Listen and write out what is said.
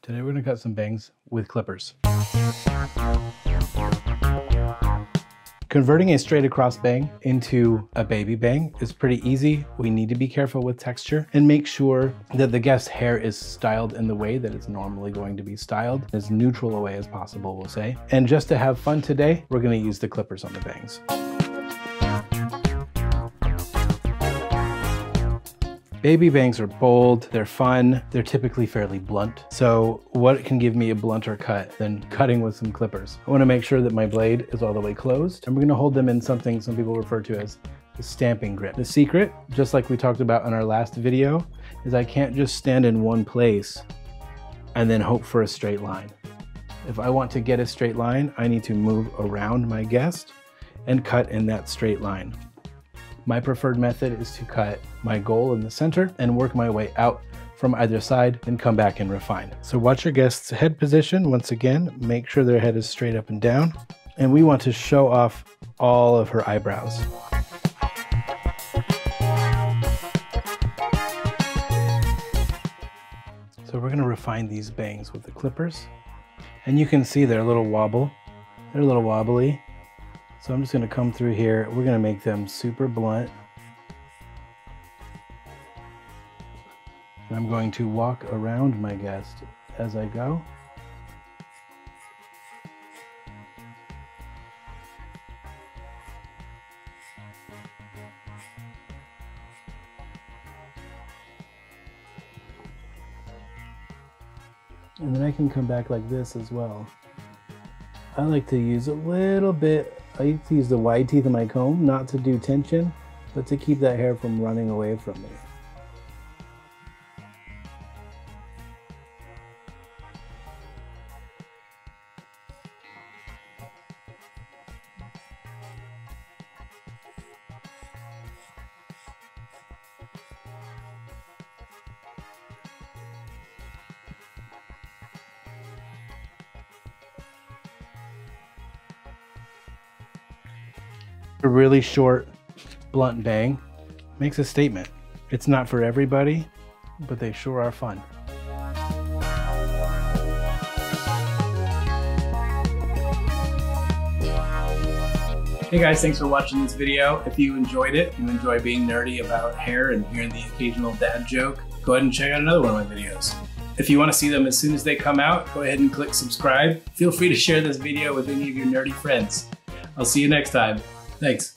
Today we're gonna cut some bangs with clippers. Converting a straight across bang into a baby bang is pretty easy. We need to be careful with texture and make sure that the guest's hair is styled in the way that it's normally going to be styled, as neutral a way as possible, we'll say. And just to have fun today, we're gonna use the clippers on the bangs. Baby bangs are bold, they're fun, they're typically fairly blunt. So what can give me a blunter cut than cutting with some clippers? I wanna make sure that my blade is all the way closed, and we're gonna hold them in something some people refer to as the stamping grip. The secret, just like we talked about in our last video, is I can't just stand in one place and then hope for a straight line. If I want to get a straight line, I need to move around my guest and cut in that straight line. My preferred method is to cut my goal in the center and work my way out from either side and come back and refine. So watch your guest's head position. Once again, make sure their head is straight up and down. And we want to show off all of her eyebrows. So we're gonna refine these bangs with the clippers. And you can see they're a little wobble. They're a little wobbly. So I'm just gonna come through here. We're gonna make them super blunt. And I'm going to walk around my guest as I go. And then I can come back like this as well. I like to use a little bit, I like to use the wide teeth of my comb, not to do tension, but to keep that hair from running away from me. A really short, blunt bang makes a statement. It's not for everybody, but they sure are fun. Hey guys, thanks for watching this video. If you enjoyed it, you enjoy being nerdy about hair and hearing the occasional dad joke, go ahead and check out another one of my videos. If you want to see them as soon as they come out, go ahead and click subscribe. Feel free to share this video with any of your nerdy friends. I'll see you next time. Thanks.